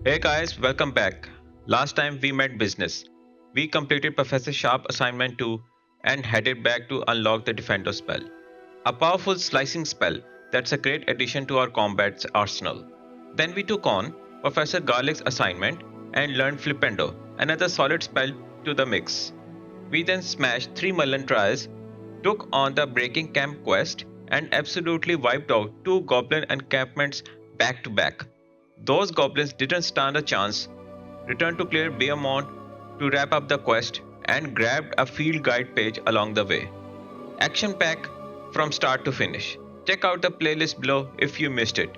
Hey guys, welcome back. Last time we met business. We completed Professor Sharp assignment 2 and headed back to unlock the Defender spell. A powerful slicing spell that's a great addition to our combat's arsenal. Then we took on Professor Garlick's assignment and learned Flipendo, another solid spell to the mix. We then smashed 3 Merlin Trials, took on the Breaking Camp quest, and absolutely wiped out 2 goblin encampments back to back. Those goblins didn't stand a chance, returned to Claire Beaumont to wrap up the quest, and grabbed a field guide page along the way. Action pack from start to finish. Check out the playlist below if you missed it.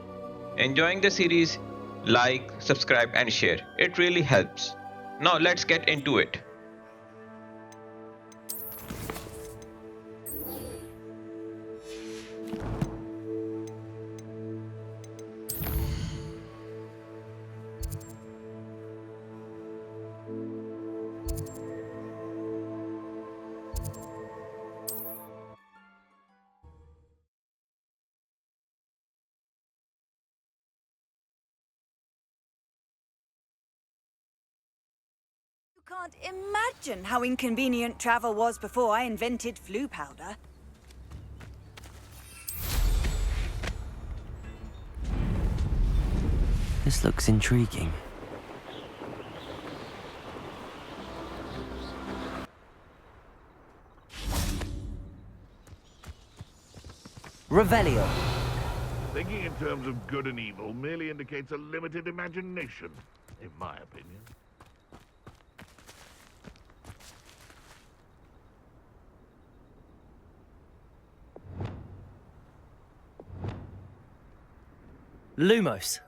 Enjoying the series? Like, subscribe, and share. It really helps. Now let's get into it. Can't imagine how inconvenient travel was before I invented flu powder. This looks intriguing. Revelio. Thinking in terms of good and evil merely indicates a limited imagination, in my opinion. Lumos.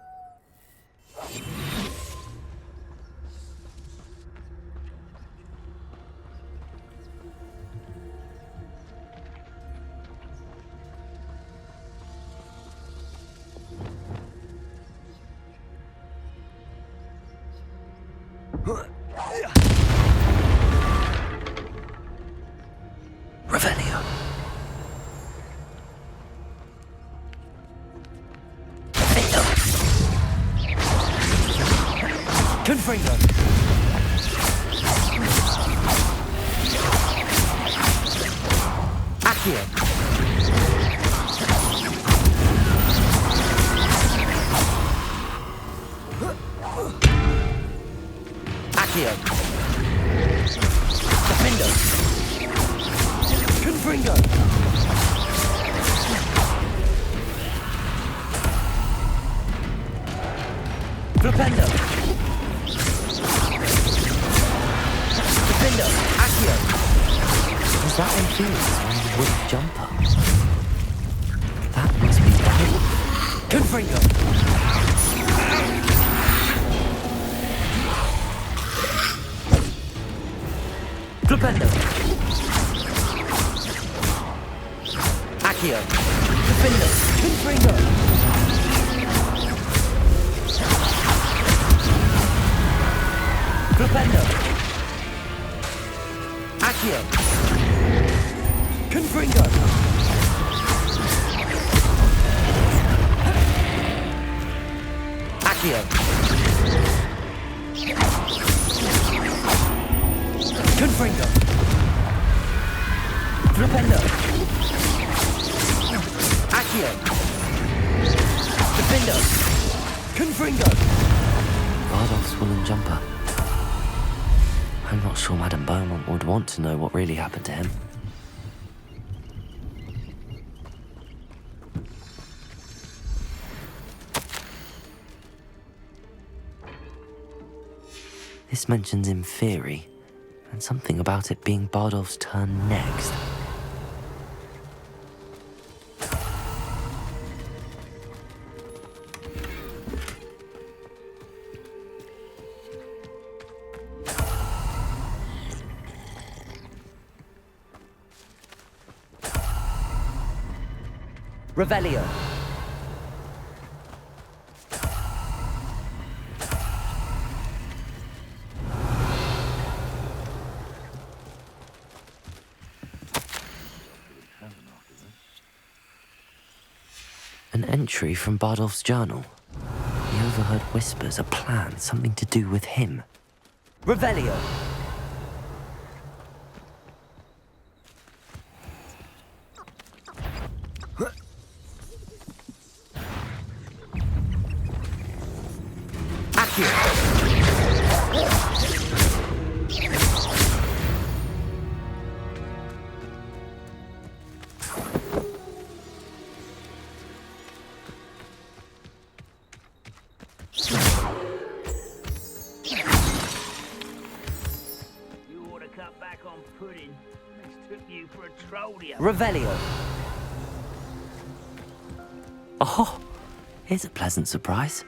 Revelio. Confringo. Accio. Accio. Defendo. Confringo. Flipendo. Defendo. Accio. Was that infused when you would jump up? That must be bad. Confringo. Flipendo. Accio. Defendo. Confringo. Flipendo. Accio. Confringo. Accio. Confringo. Flipendo. Accio. Defendo. Confringo. Bardolph's woolen jumper. I'm not sure Madame Beaumont would want to know what really happened to him. This mentions in theory, and something about it being Bardolph's turn next. Revelio. An entry from Bardolph's journal. He overheard whispers, a plan, something to do with him. Revelio. Revelio. Oh, here's a pleasant surprise.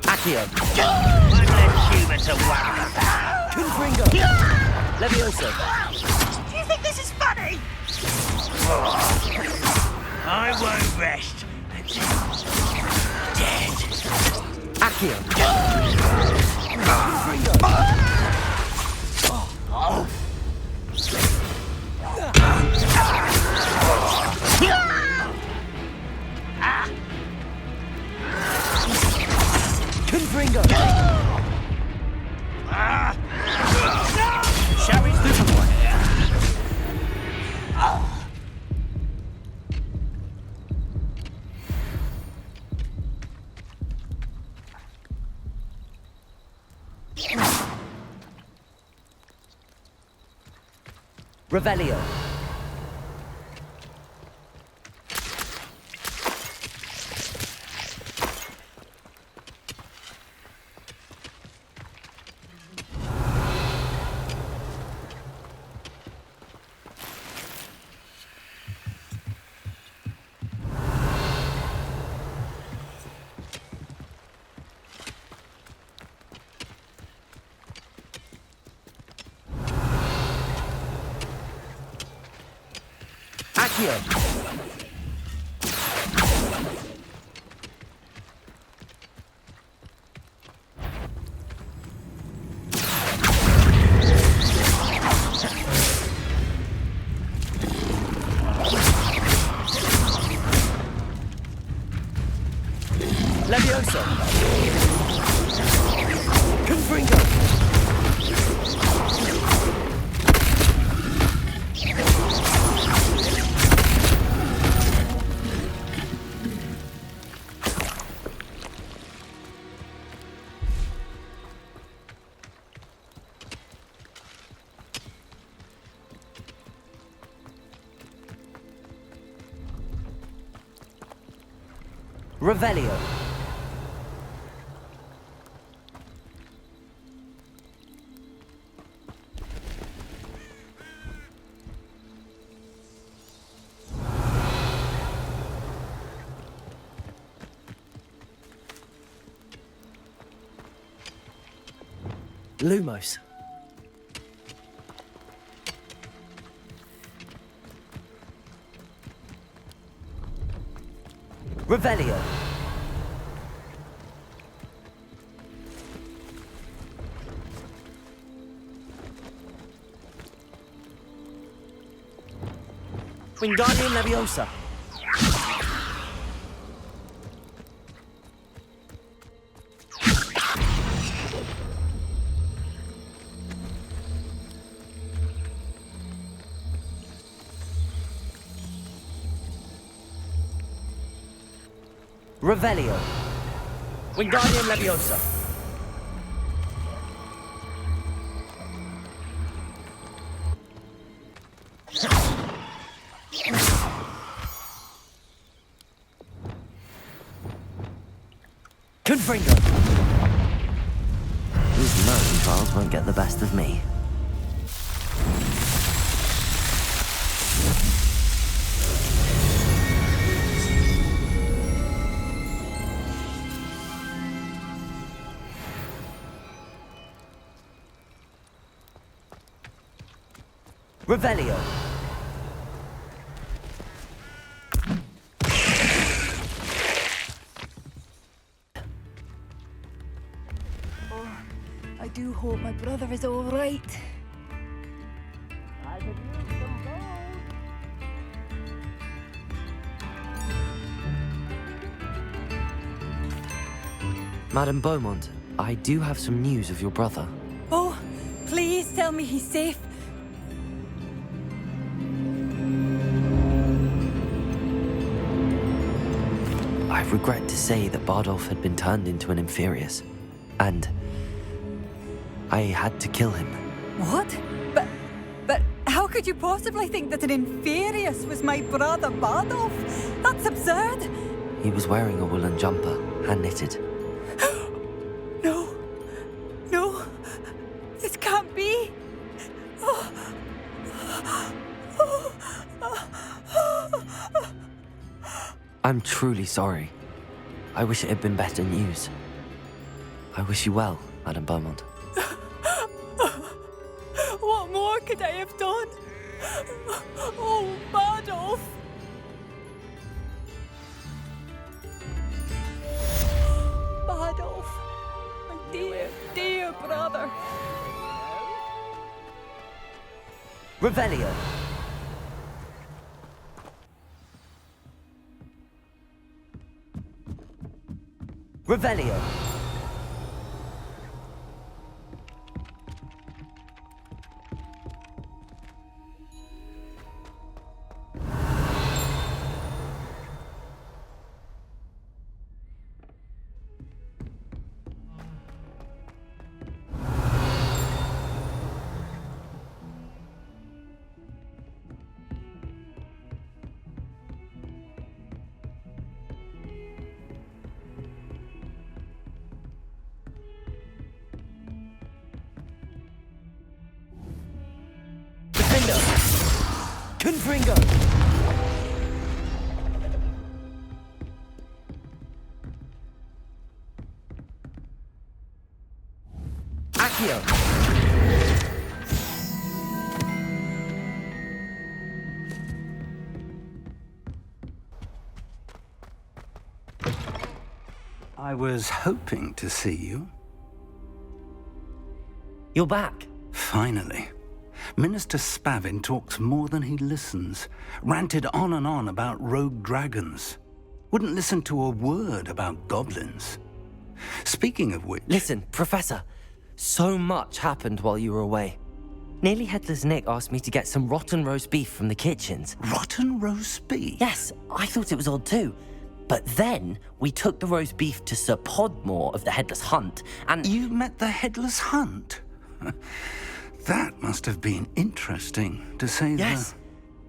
Accio. One less human to worry about. Confringo. Levioso. Do you think this is funny? I won't rest until dead. Accio. Confringo. Shall we do one? Revelio. Accio. Levioso. Confringo. Revelio. Lumos. Revelio. Wingardium Leviosa. Revelio. Wingardium Leviosa. Confringo. These Merlin Trials won't get the best of me. Revelio. I do hope my brother is all right. I could use some Madame Beaumont, I do have some news of your brother. Oh, please tell me he's safe. I regret to say that Bardolph had been turned into an Inferius, and I had to kill him. What? But how could you possibly think that an Inferius was my brother Bardolph? That's absurd. He was wearing a woolen jumper, hand-knitted. No, this can't be. I'm truly sorry. I wish it had been better news. I wish you well, Madame Beaumont. What more could I have done? Oh, Bardolph! Bardolph, my dear, dear brother. Revelio. Revelio. Confringo! Accio! I was hoping to see you. You're back. Finally. Minister Spavin talks more than he listens. Ranted on and on about rogue dragons. Wouldn't listen to a word about goblins. Speaking of which... Listen, Professor. So much happened while you were away. Nearly Headless Nick asked me to get some rotten roast beef from the kitchens. Rotten roast beef? Yes, I thought it was odd too. But then we took the roast beef to Sir Podmore of the Headless Hunt, and... You met the Headless Hunt? That must have been interesting, to say the... Yes.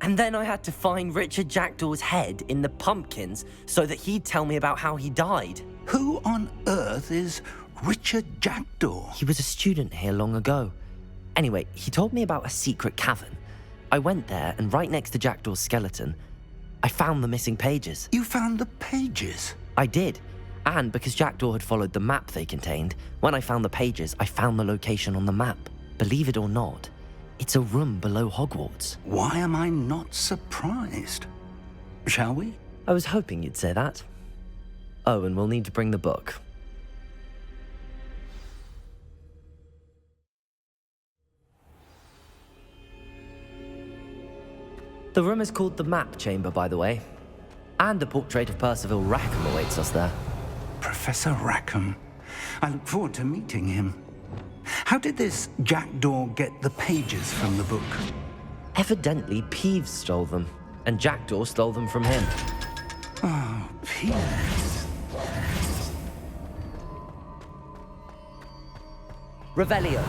And then I had to find Richard Jackdaw's head in the pumpkins so that he'd tell me about how he died. Who on earth is Richard Jackdaw? He was a student here long ago. Anyway, he told me about a secret cavern. I went there, and right next to Jackdaw's skeleton, I found the missing pages. You found the pages? I did. And because Jackdaw had followed the map they contained, when I found the pages, I found the location on the map. Believe it or not, it's a room below Hogwarts. Why am I not surprised? Shall we? I was hoping you'd say that. Oh, and we'll need to bring the book. The room is called the Map Chamber, by the way. And a portrait of Percival Rackham awaits us there. Professor Rackham. I look forward to meeting him. How did this Jackdaw get the pages from the book? Evidently, Peeves stole them, and Jackdaw stole them from him. Oh, Peeves. Revelio.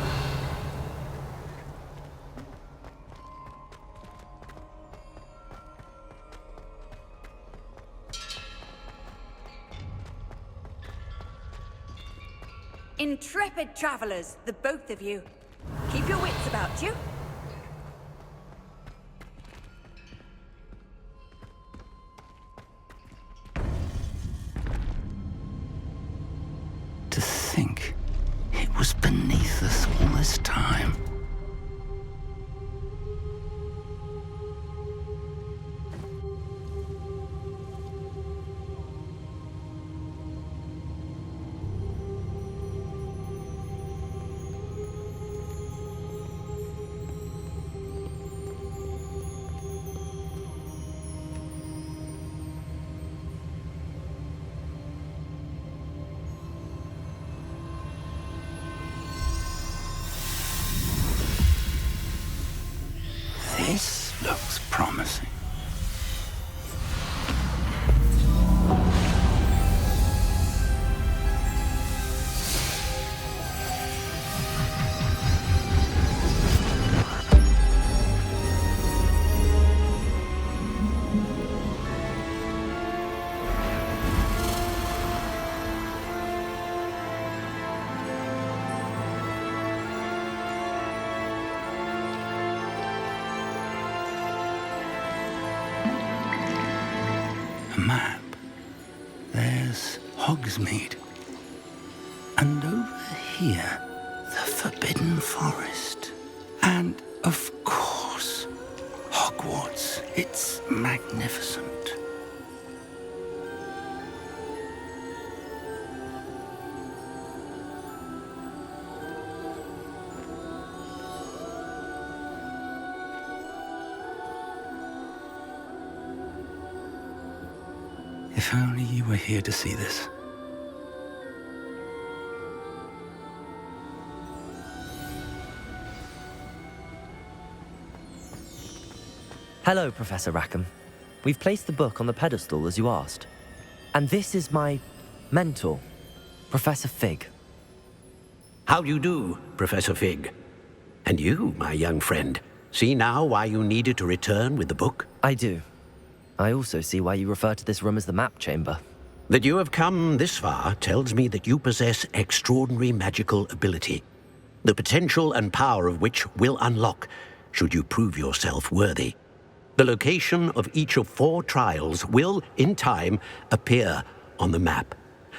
Intrepid travelers, the both of you. Keep your wits about you. To think it was beneath us all this time. This looks promising. Map. There's Hogsmeade. And over here, the Forbidden Forest. And, of course, Hogwarts. It's magnificent. If only you were here to see this. Hello, Professor Rackham. We've placed the book on the pedestal as you asked. And this is my mentor, Professor Fig. How do you do, Professor Fig? And you, my young friend, see now why you needed to return with the book? I do. I also see why you refer to this room as the map chamber. That you have come this far tells me that you possess extraordinary magical ability, the potential and power of which will unlock should you prove yourself worthy. The location of each of 4 trials will, in time, appear on the map.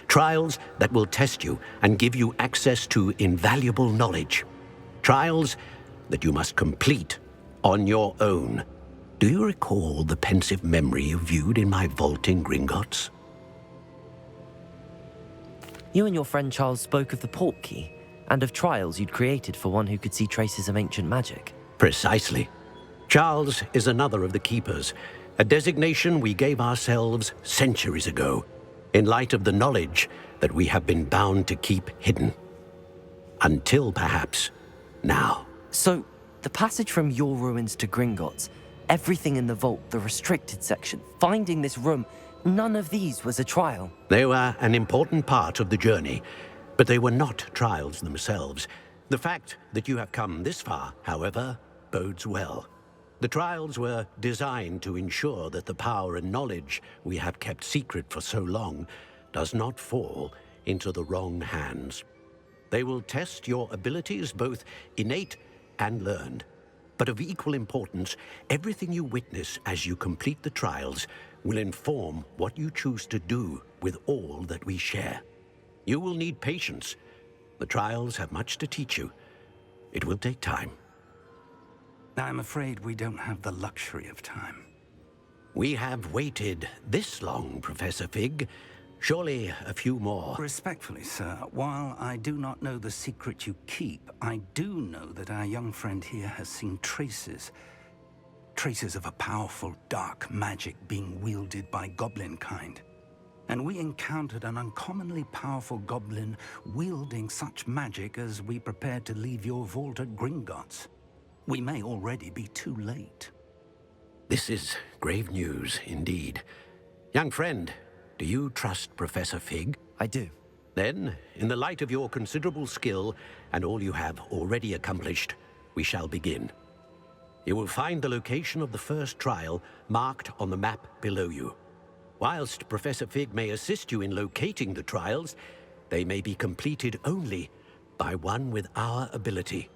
Trials that will test you and give you access to invaluable knowledge. Trials that you must complete on your own. Do you recall the pensive memory you viewed in my vault in Gringotts? You and your friend Charles spoke of the portkey and of trials you'd created for one who could see traces of ancient magic. Precisely. Charles is another of the Keepers, a designation we gave ourselves centuries ago, in light of the knowledge that we have been bound to keep hidden. Until perhaps now. So, the passage from your ruins to Gringotts, everything in the vault, the restricted section, finding this room, none of these was a trial. They were an important part of the journey, but they were not trials themselves. The fact that you have come this far, however, bodes well. The trials were designed to ensure that the power and knowledge we have kept secret for so long does not fall into the wrong hands. They will test your abilities, both innate and learned. But of equal importance, everything you witness as you complete the trials will inform what you choose to do with all that we share. You will need patience. The trials have much to teach you. It will take time. I'm afraid we don't have the luxury of time. We have waited this long, Professor Fig. Surely a few more. Respectfully, sir, while I do not know the secret you keep, I do know that our young friend here has seen traces of a powerful dark magic being wielded by goblin kind. And we encountered an uncommonly powerful goblin wielding such magic as we prepared to leave your vault at Gringotts. We may already be too late. This is grave news indeed. Young friend, do you trust Professor Fig? I do. Then, in the light of your considerable skill and all you have already accomplished, we shall begin. You will find the location of the first trial marked on the map below you. Whilst Professor Fig may assist you in locating the trials, they may be completed only by one with our ability.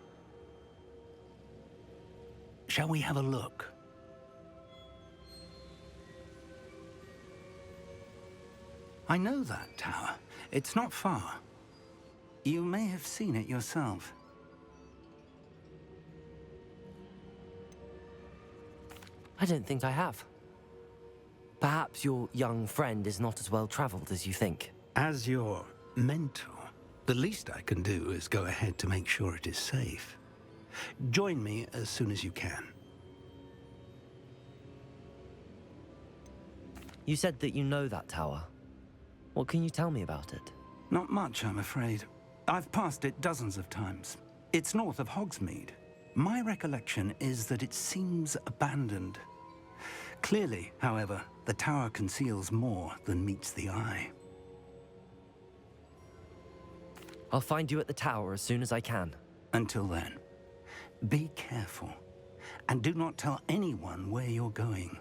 Shall we have a look? I know that tower. It's not far. You may have seen it yourself. I don't think I have. Perhaps your young friend is not as well traveled as you think. As your mentor, the least I can do is go ahead to make sure it is safe. Join me as soon as you can. You said that you know that tower. What can you tell me about it? Not much, I'm afraid. I've passed it dozens of times. It's north of Hogsmeade. My recollection is that it seems abandoned. Clearly, however, the tower conceals more than meets the eye. I'll find you at the tower as soon as I can. Until then, be careful, and do not tell anyone where you're going.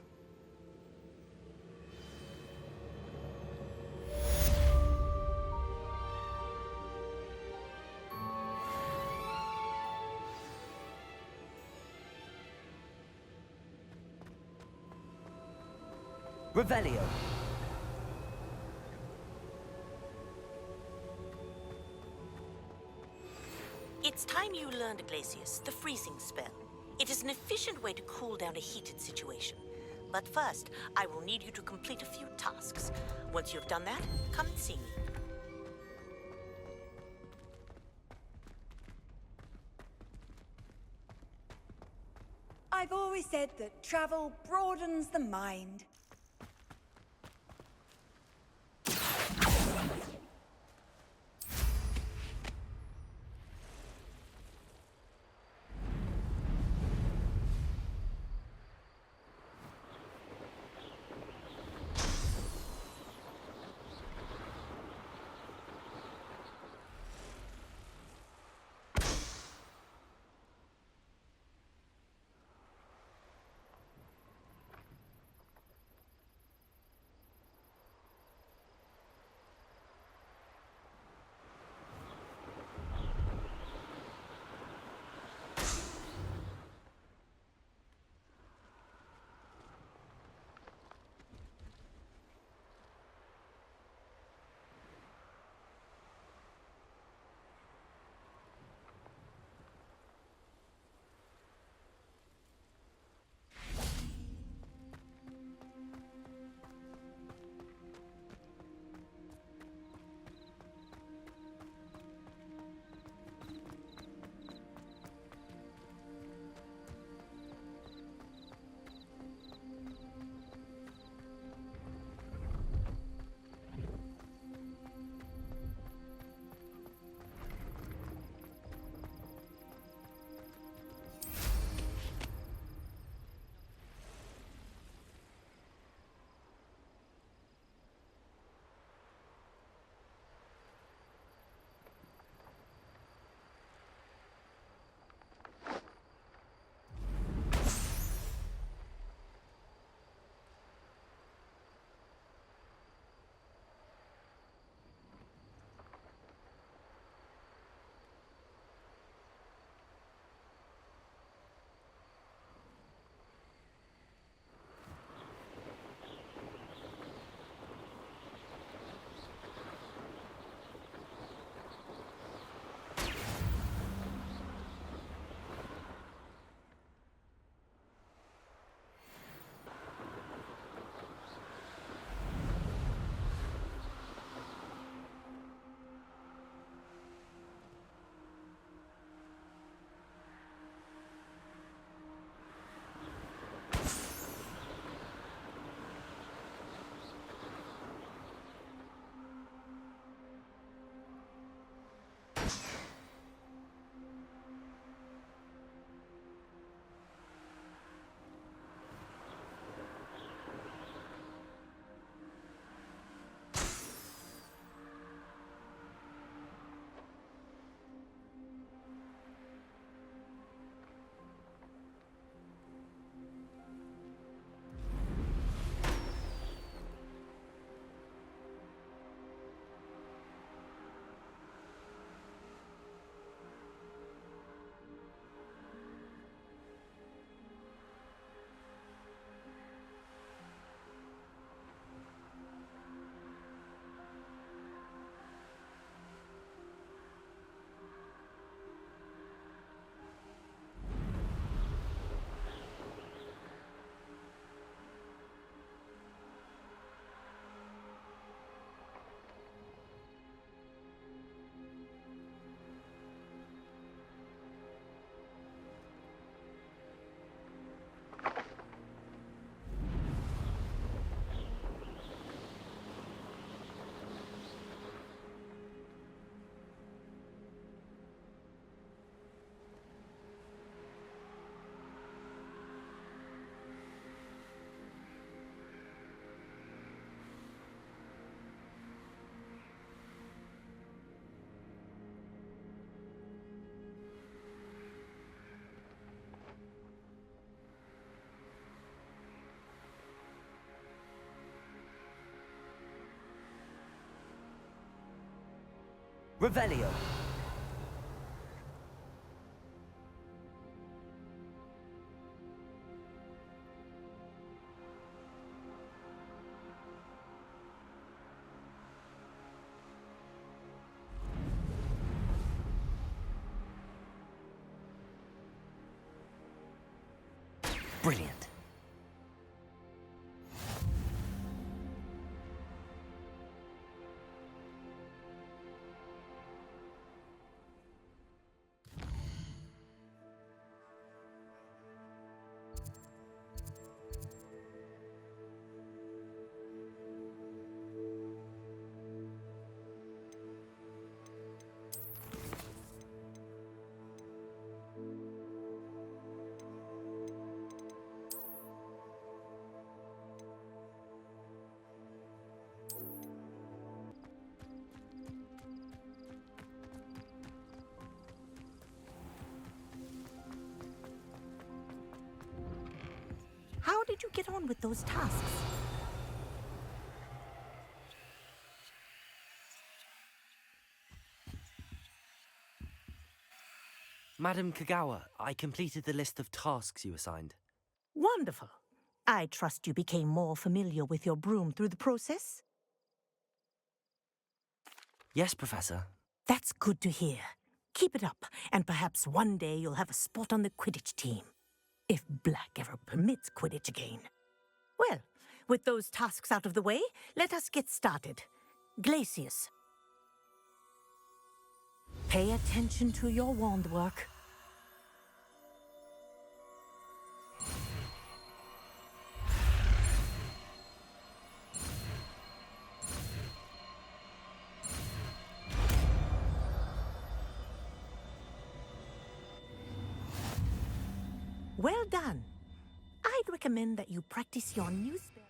Revelio. It's time you learned, Glacius, the freezing spell. It is an efficient way to cool down a heated situation. But first, I will need you to complete a few tasks. Once you've done that, come and see me. I've always said that travel broadens the mind. Revelio. Brilliant. How did you get on with those tasks? Madam Kogawa, I completed the list of tasks you assigned. Wonderful. I trust you became more familiar with your broom through the process? Yes, Professor. That's good to hear. Keep it up, and perhaps one day you'll have a spot on the Quidditch team. If Black ever permits Quidditch again. Well, with those tasks out of the way, let us get started. Glacius. Pay attention to your wand work. Well done. I'd recommend that you practice your new spell.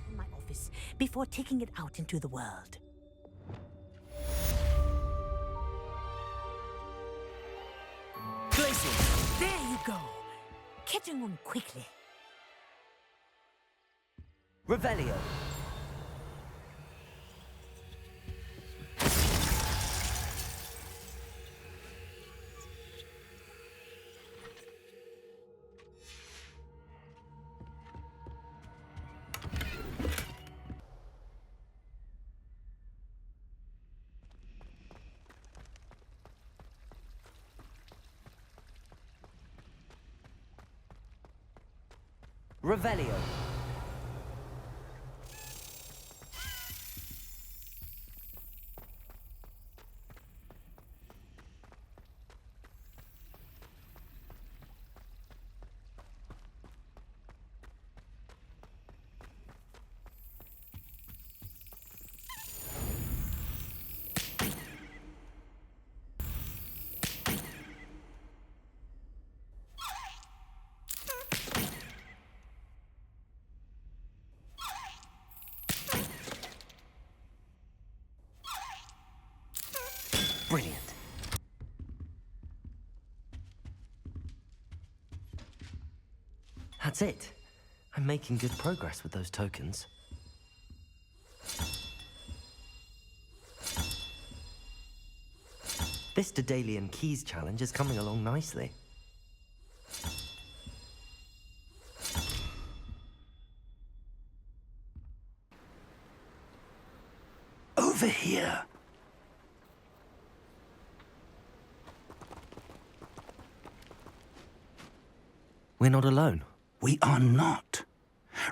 In my office before taking it out into the world. Glacius. There you go. Catching on quickly. Revelio. Revelio. Brilliant. That's it. I'm making good progress with those tokens. This Daedalian Keys challenge is coming along nicely. Over here. We're not alone. We are not.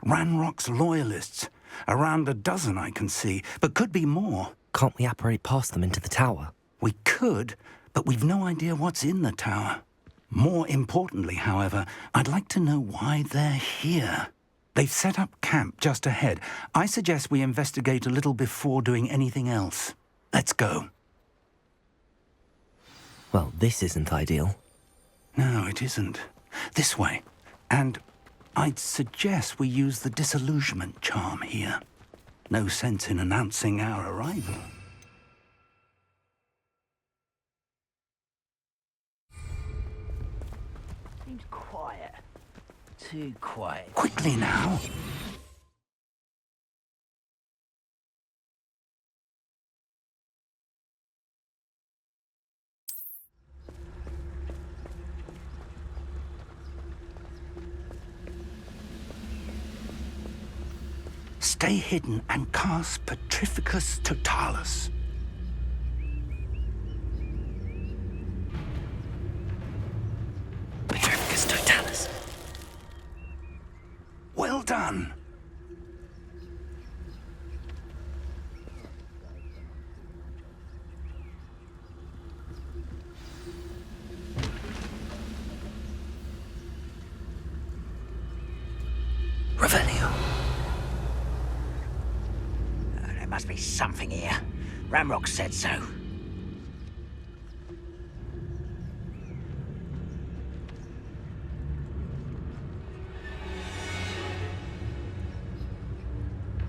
Ranrock's loyalists. Around a dozen I can see, but could be more. Can't we apparate past them into the tower? We could, but we've no idea what's in the tower. More importantly, however, I'd like to know why they're here. They've set up camp just ahead. I suggest we investigate a little before doing anything else. Let's go. Well, this isn't ideal. No, it isn't. This way. And I'd suggest we use the disillusionment charm here. No sense in announcing our arrival. Seems quiet. Too quiet. Quickly now. Stay hidden and cast Petrificus Totalis. Petrificus Totalis. Well done. Revelio. There must be something here. Ramrock said so.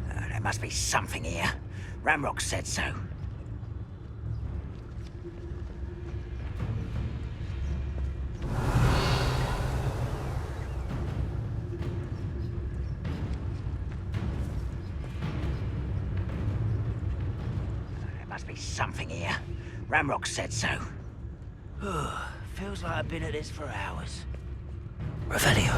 There must be something here. Ramrock said so. Must be something here. Ramrock said so. Feels like I've been at this for hours. Revelio.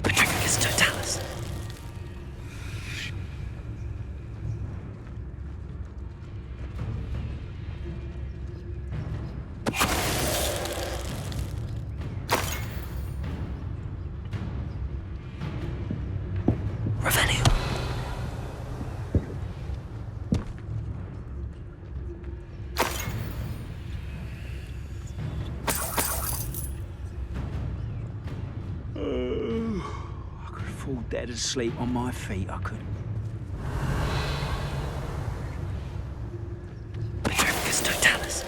Petrificus Totalis. Revelio. I could fall dead asleep on my feet, I could. Petrificus Totalis.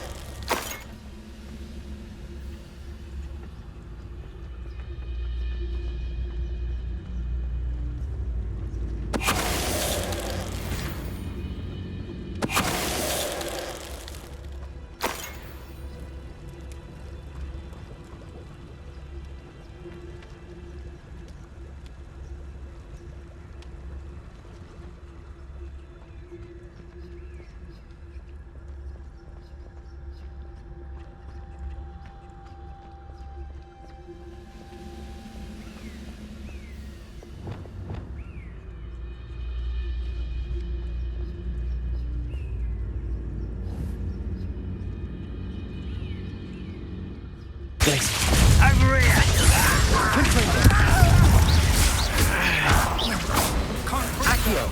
Over here!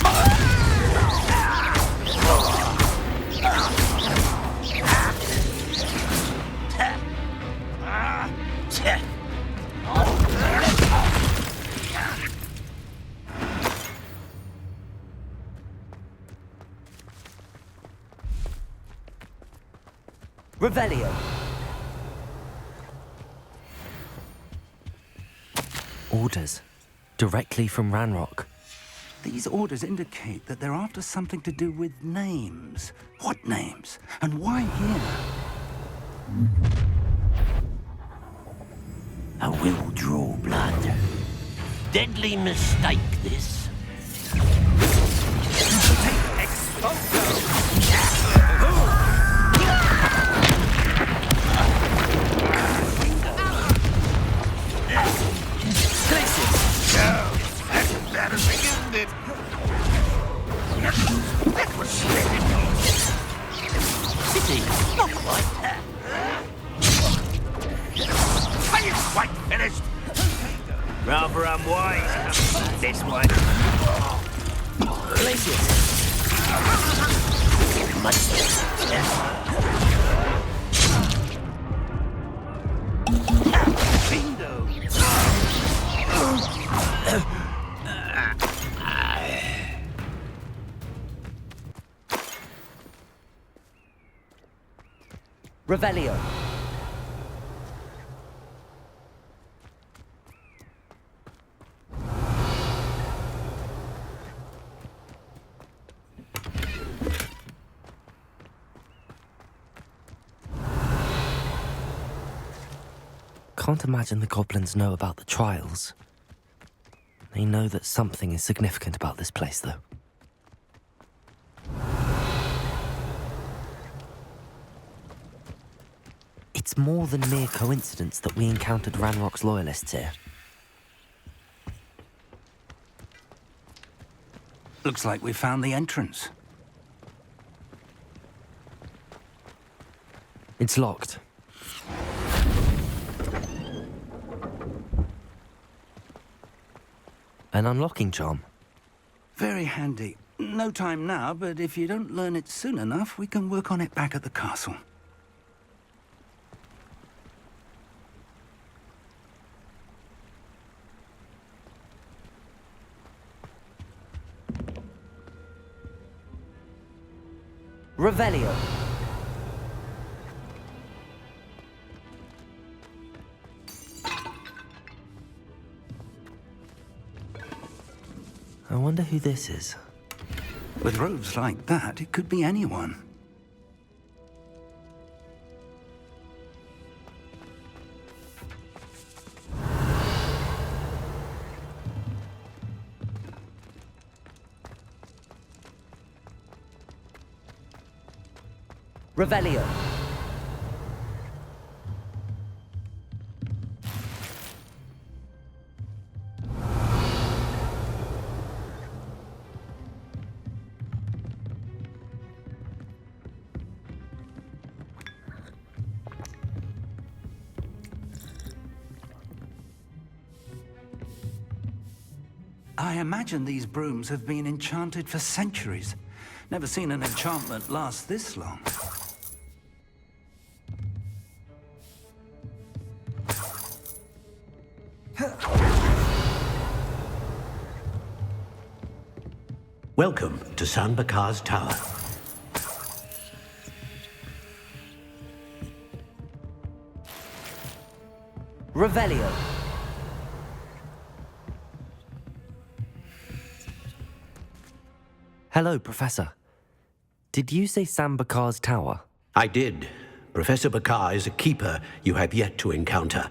Revelio. Orders. Directly from Ranrock. These orders indicate that they're after something to do with names. What names? And why here? I will draw blood. Deadly mistake, this. That is the end. That was splendid. Pity, not quite. Are you quite finished? Rather unwise. This one. Bingo. Revelio. Can't imagine the goblins know about the trials. They know that something is significant about this place, though. It's more than mere coincidence that we encountered Ranrock's loyalists here. Looks like we found the entrance. It's locked. An unlocking charm. Very handy. No time now, but if you don't learn it soon enough, we can work on it back at the castle. Revelio. I wonder who this is. With robes like that, it could be anyone. Revelio. I imagine these brooms have been enchanted for centuries. Never seen an enchantment last this long. Welcome to San Bakar's Tower. Revelio. Hello, Professor. Did you say San Bakar's Tower? I did. Professor Bakar is a keeper you have yet to encounter.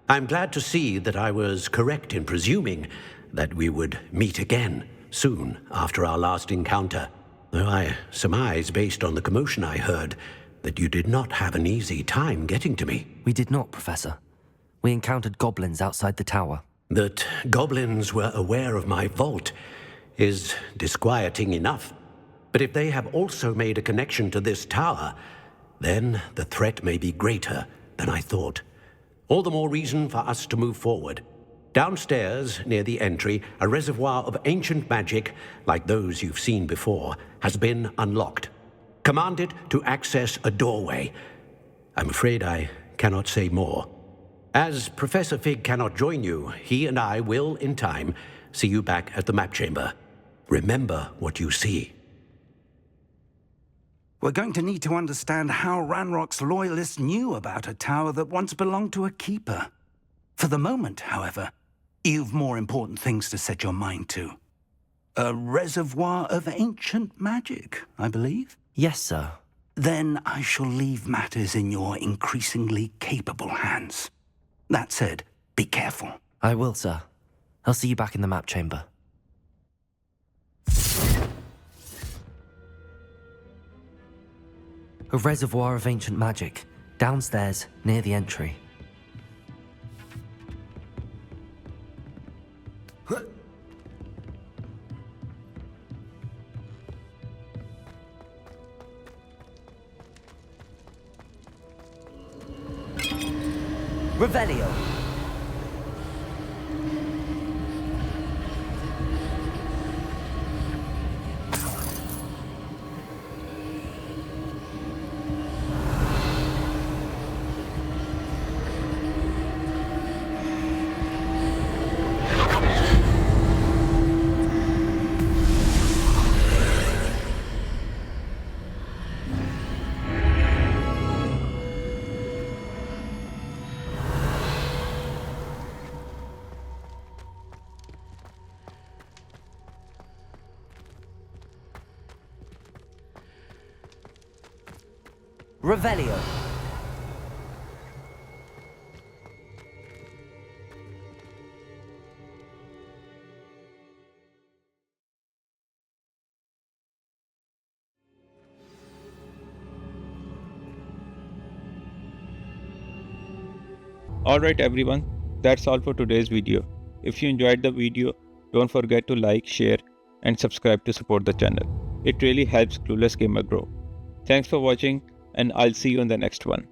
I'm glad to see that I was correct in presuming that we would meet again soon after our last encounter, though I surmise, based on the commotion I heard, that you did not have an easy time getting to me. We did not, Professor. We encountered goblins outside the tower. That goblins were aware of my vault is disquieting enough. But if they have also made a connection to this tower, then the threat may be greater than I thought. All the more reason for us to move forward. Downstairs, near the entry, a reservoir of ancient magic, like those you've seen before, has been unlocked. Command it to access a doorway. I'm afraid I cannot say more. As Professor Fig cannot join you, he and I will, in time, see you back at the map chamber. Remember what you see. We're going to need to understand how Ranrock's loyalists knew about a tower that once belonged to a keeper. For the moment, however, you've more important things to set your mind to. A reservoir of ancient magic, I believe? Yes, sir. Then I shall leave matters in your increasingly capable hands. That said, be careful. I will, sir. I'll see you back in the map chamber. A reservoir of ancient magic, downstairs, near the entry. Revelio. Revelio. Alright everyone, that's all for today's video. If you enjoyed the video, don't forget to like, share and subscribe to support the channel. It really helps Clueless Gamer grow. Thanks for watching and I'll see you in the next one.